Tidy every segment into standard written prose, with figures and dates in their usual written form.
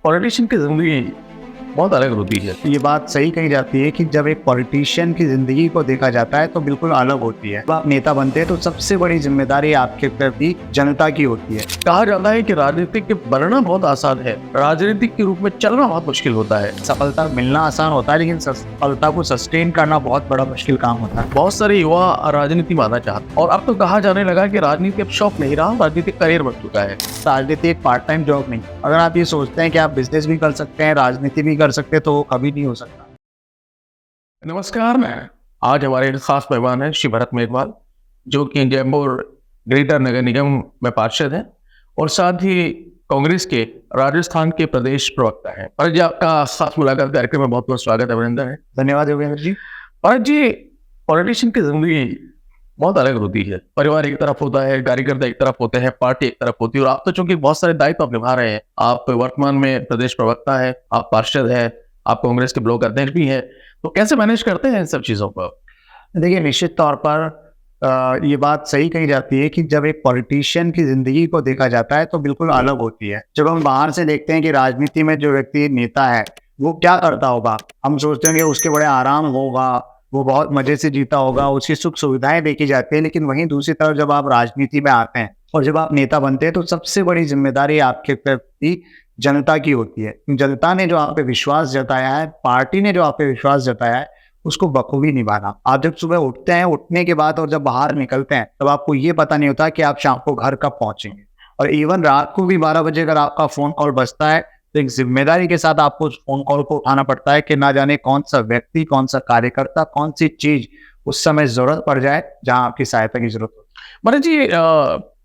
Politician की जिंदगी बहुत अलग होती है। ये बात सही कही जाती है कि जब एक पॉलिटिशियन की जिंदगी को देखा जाता है तो बिल्कुल अलग होती है। जब आप नेता बनते हैं तो सबसे बड़ी जिम्मेदारी आपके प्रति जनता की होती है। कहा जाता है कि राजनीतिक के बनना बहुत आसान है, राजनीतिक के रूप में चलना बहुत मुश्किल होता है। सफलता मिलना आसान होता है लेकिन सफलता को सस्टेन करना बहुत बड़ा मुश्किल काम होता है। बहुत सारे युवा राजनीति में आना चाहते हैं और अब तो कहा जाने लगा कि राजनीति अब शौक नहीं रहा, राजनीतिक करियर बन चुका है। राजनीति एक पार्ट टाइम जॉब नहीं। अगर आप ये सोचते हैं कि आप बिजनेस भी कर सकते हैं, राजनीति भी कर सकते हैं, तो वो कभी नहीं हो सकता। नमस्कार, मैं आज हमारे खास मेहमान हैं श्री भरत मेघवाल, जो कि जयपुर ग्रेटर नगर निगम में पार्षद हैं और साथ ही कांग्रेस के राजस्थान के प्रदेश प्रवक्ता हैं। भरत जी, आपका खास मुलाकात कार्यक्रम में बहुत बहुत स्वागत, अभिनंदन है। धन्यवाद योगेंद्र जी। भरत जी, पॉलिटिशियन की जिंदगी बहुत अलग होती है। परिवार एक तरफ होता है, कार्यकर्ता एक तरफ होते हैं, पार्टी एक तरफ होती है और आप तो चूंकि बहुत सारे दायित्व आप निभा रहे हैं। आप वर्तमान में प्रदेश प्रवक्ता है, आप पार्षद है, आप कांग्रेस के ब्लॉक अध्यक्ष भी हैं, तो कैसे मैनेज करते हैं इन सब चीजों को? देखिए, निश्चित तौर पर ये बात सही कही जाती है कि जब एक पॉलिटिशियन की जिंदगी को देखा जाता है तो बिल्कुल अलग होती है। जब हम बाहर से देखते हैं कि राजनीति में जो व्यक्ति नेता है वो क्या करता होगा, हम सोचते हैं कि उसके बड़े आराम होगा, वो बहुत मजे से जीता होगा, उसकी सुख सुविधाएं देखी जाती है। लेकिन वहीं दूसरी तरफ जब आप राजनीति में आते हैं और जब आप नेता बनते हैं तो सबसे बड़ी जिम्मेदारी आपके प्रति जनता की होती है। जनता ने जो आप पे विश्वास जताया है, पार्टी ने जो आप पे विश्वास जताया है, उसको बखूबी निभाना। आप जब सुबह उठते हैं, उठने के बाद और जब बाहर निकलते हैं तब आपको ये पता नहीं होता कि आप शाम को घर कब पहुंचेंगे। और इवन रात को भी 12 बजे अगर आपका फोन कॉल बजता है तो एक जिम्मेदारी के साथ आपको उस फोन कॉल को उठाना पड़ता है कि ना जाने कौन सा व्यक्ति, कौन सा कार्यकर्ता, कौन सी चीज उस समय जरूरत पड़ जाए जहां आपकी सहायता की जरूरत हो। भरत जी,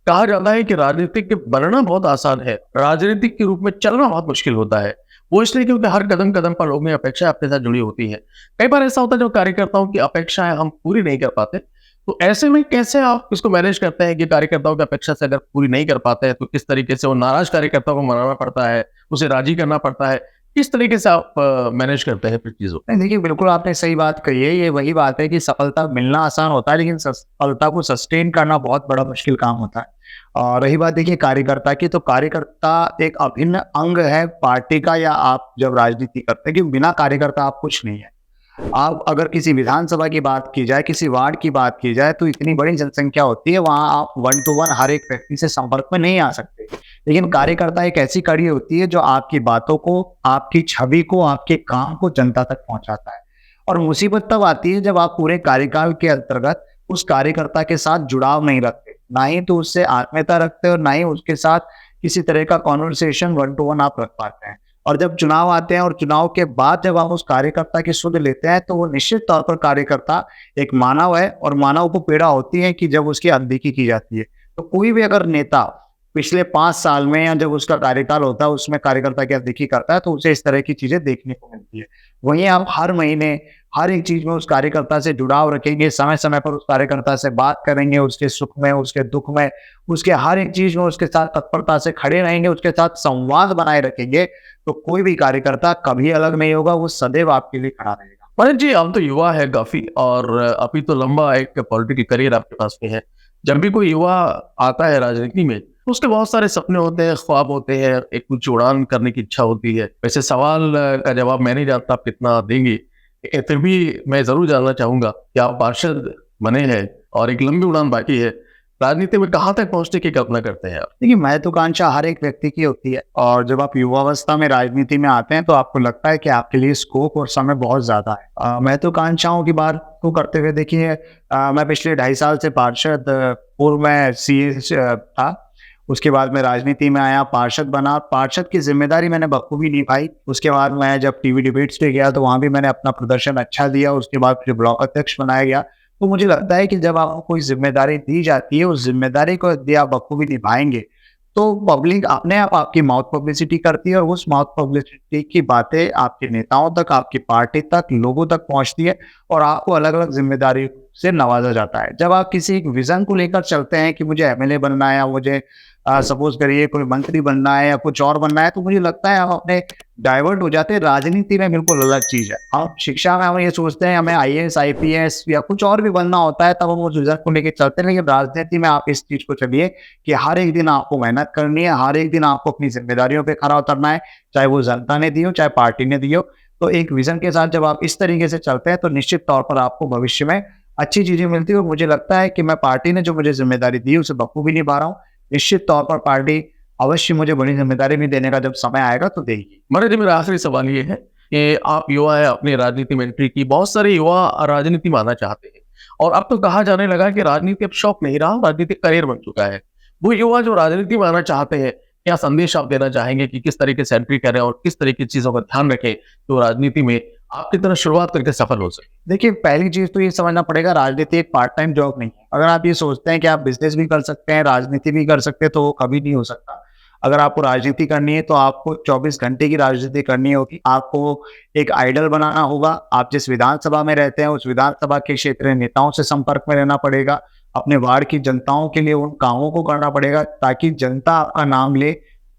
कहा जाता है कि राजनीतिक के बनना बहुत आसान है, राजनीतिक के रूप में चलना बहुत मुश्किल होता है। वो इसलिए क्योंकि हर कदम कदम पर लोगों की अपेक्षाएं अपने साथ जुड़ी होती है। कई बार ऐसा होता है जो कार्यकर्ताओं की अपेक्षाएं हम पूरी नहीं कर पाते, तो ऐसे में कैसे आप इसको मैनेज करते हैं कि कार्यकर्ताओं की अपेक्षा से अगर पूरी नहीं कर पाते हैं तो किस तरीके से वो नाराज कार्यकर्ताओं को मनाना पड़ता है, उसे राजी करना पड़ता है, किस तरीके से आप मैनेज करते हैं फिर चीजों? नहीं, देखिए, बिल्कुल आपने सही बात कही है। ये वही बात है कि सफलता मिलना आसान होता है लेकिन सफलता को सस्टेन करना बहुत बड़ा मुश्किल काम होता है। और रही बात देखिए कार्यकर्ता की, तो कार्यकर्ता एक अभिन्न अंग है पार्टी का, या आप जब राजनीति करते हैं कि बिना कार्यकर्ता आप कुछ नहीं है। आप अगर किसी विधानसभा की बात की जाए, किसी वार्ड की बात की जाए, तो इतनी बड़ी जनसंख्या होती है, वहां आप 1 to 1 हर एक व्यक्ति से संपर्क में नहीं आ सकते। लेकिन कार्यकर्ता एक ऐसी कड़ी होती है जो आपकी बातों को, आपकी छवि को, आपके काम को जनता तक पहुंचाता है। और मुसीबत तब आती है जब आप पूरे कार्यकाल के अंतर्गत उस कार्यकर्ता के साथ जुड़ाव नहीं रखते, ना ही तो उससे आत्मीयता रखते और ना ही उसके साथ किसी तरह का कॉन्वर्सेशन 1 to 1 आप रख पाते हैं। और जब चुनाव आते हैं और चुनाव के बाद जब आप उस कार्यकर्ता की सुध लेते हैं तो वो निश्चित तौर पर कार्यकर्ता एक मानव है और मानव को पीड़ा होती है कि जब उसकी अनदेखी की जाती है। तो कोई भी अगर नेता पिछले 5 साल में या जब उसका कार्यकाल होता है उसमें कार्यकर्ता की अनदेखी करता है तो उसे इस तरह की चीजें देखने को मिलती है। वहीं आप हर महीने हर एक चीज में उस कार्यकर्ता से जुड़ाव रखेंगे, समय समय पर उस कार्यकर्ता से बात करेंगे, उसके सुख में, उसके दुख में, उसके हर एक चीज में उसके साथ तत्परता से खड़े रहेंगे, उसके साथ संवाद बनाए रखेंगे, तो कोई भी कार्यकर्ता कभी अलग नहीं होगा, वो सदैव आपके लिए खड़ा रहेगा। भरत जी, आप तो युवा है काफी और अभी तो लंबा एक पॉलिटिकल करियर आपके पास में है। जब भी कोई युवा आता है राजनीति में तो उसके बहुत सारे सपने होते हैं, ख्वाब होते हैं, एक कुछ उड़ान करने की इच्छा होती है। वैसे सवाल का जवाब मैं नहीं जानता आप कितना देंगे, लेकिन फिर भी मैं जरूर जानना चाहूंगा कि आप पार्षद बने हैं और एक लंबी उड़ान बाकी है, राजनीति में कहाँ तक पहुंचने की कल्पना करते हैं आप? देखिए, महत्वाकांक्षा हर एक व्यक्ति की होती है और जब आप युवावस्था में राजनीति में आते हैं तो आपको लगता है कि आपके लिए स्कोप और समय बहुत ज्यादा है। महत्वाकांक्षाओं की बात को करते हुए देखिए, मैं पिछले 2.5 साल से पार्षद, पूर्व में सीए था, उसके बाद मैं राजनीति में आया, पार्षद बना, पार्षद की जिम्मेदारी मैंने बखूबी निभाई। उसके बाद मैं जब टीवी डिबेट्स पे गया तो वहां भी मैंने अपना प्रदर्शन अच्छा दिया। उसके बाद फिर ब्लॉक अध्यक्ष बनाया गया। तो मुझे लगता है कि जब आपको कोई जिम्मेदारी दी जाती है, उस जिम्मेदारी को यदि आप बखूबी निभाएंगे तो पब्लिक अपने आप आपकी माउथ पब्लिसिटी करती है और उस माउथ पब्लिसिटी की बातें आपके नेताओं तक, आपकी पार्टी तक, लोगों तक पहुंचती है और आपको अलग अलग जिम्मेदारी से नवाजा जाता है। जब आप किसी एक विजन को लेकर चलते हैं कि मुझे एमएलए बनना है या मुझे सपोज करिए कोई मंत्री बनना है या कुछ और बनना है, तो मुझे लगता है हम अपने डाइवर्ट हो जाते हैं। राजनीति में बिल्कुल अलग चीज़ है। हम शिक्षा में हम ये सोचते हैं हमें आईएएस, आईपीएस या कुछ और भी बनना होता है, तब हम उस विज़न को लेके चलते हैं। लेकिन राजनीति में आप इस चीज़ को चलिए कि हर एक दिन आपको मेहनत करनी है, हर एक दिन आपको अपनी ज़िम्मेदारियों पे खरा उतरना है, चाहे वो जनता ने दी हो, चाहे पार्टी ने दी हो। तो एक विज़न के साथ जब आप इस तरीके से चलते हैं, तो निश्चित तौर पर आपको भविष्य में अच्छी चीज़ें मिलती है। और मुझे लगता है कि मैं पार्टी ने जो मुझे ज़िम्मेदारी दी है, उसे बखूबी निभा रहा हूँ। निश्चित तौर पर पार्टी अवश्य मुझे बड़ी ज़िम्मेदारी भी देने का जब समय आएगा तो देगी। महाराज जी, मेरा आखिरी सवाल ये है कि आप युवा है, अपनी राजनीति में एंट्री की, बहुत सारे युवा राजनीति में आना चाहते हैं और अब तो कहा जाने लगा कि राजनीति अब शौक नहीं रहा, राजनीति करियर बन चुका है। वो युवा जो राजनीति में आना चाहते हैं, क्या संदेश आप देना चाहेंगे कि किस तरीके से एंट्री करें और किस तरीके की चीजों का ध्यान रखें तो राजनीति में आपकी तरह शुरुआत करके सफल हो सके? देखिए, पहली चीज़ तो ये समझना पड़ेगा, राजनीति एक पार्ट टाइम जॉब नहीं है। अगर आप ये सोचते हैं कि आप बिज़नेस भी कर सकते हैं, राजनीति भी कर सकते हैं, तो वो कभी नहीं हो सकता। अगर आपको राजनीति करनी है, तो आपको 24 घंटे की राजनीति करनी होगी। आपको एक आइडल बनाना होगा। आप जिस विधानसभा में रहते हैं, उस विधानसभा के क्षेत्रीय नेताओं से संपर्क में रहना पड़ेगा। अपने वार्ड की जनताओं के लिए उन कामों को करना पड़ेगा, ताकि जनता आपका नाम ले,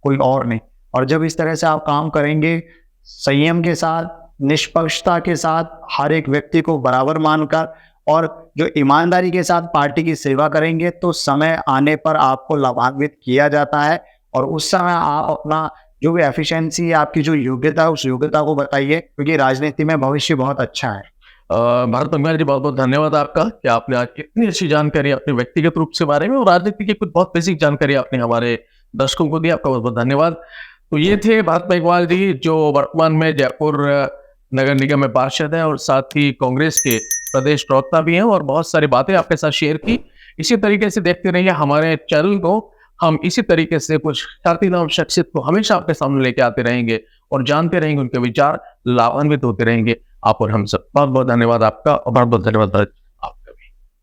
कोई और नहीं। और जब इस तरह से आप काम करेंगे, संयम के साथ, निष्पक्षता के साथ, हर एक व्यक्ति को बराबर मानकर और जो ईमानदारी के साथ पार्टी की सेवा करेंगे, तो समय आने पर आपको लाभान्वित किया जाता है। और उस समय आप अपना जो भी एफिशिएंसी है, आपकी जो योग्यता है, उस योग्यता को बताइए, क्योंकि राजनीति में भविष्य बहुत अच्छा है। भारत बंगाल जी, बहुत बहुत धन्यवाद आपका कि आपने आज इतनी अच्छी जानकारी अपने व्यक्तिगत रूप से बारे में और राजनीति की कुछ बहुत बेसिक जानकारी आपने हमारे दर्शकों को दी। आपका बहुत बहुत धन्यवाद। तो ये थे भारत मेघवाल जी, जो वर्तमान में जयपुर नगर निगम में पार्षद है और साथ ही कांग्रेस के प्रदेश प्रवक्ता भी हैं और बहुत सारी बातें आपके साथ शेयर की। इसी तरीके से देखते रहिए हमारे चैनल को। हम इसी तरीके से कुछ ख्यातिनाम शख्सियत को हमेशा आपके सामने लेके आते रहेंगे और जानते रहेंगे, उनके विचार लाभान्वित होते रहेंगे। आप और हम सब बहुत बहुत धन्यवाद आपका और बहुत बहुत धन्यवाद।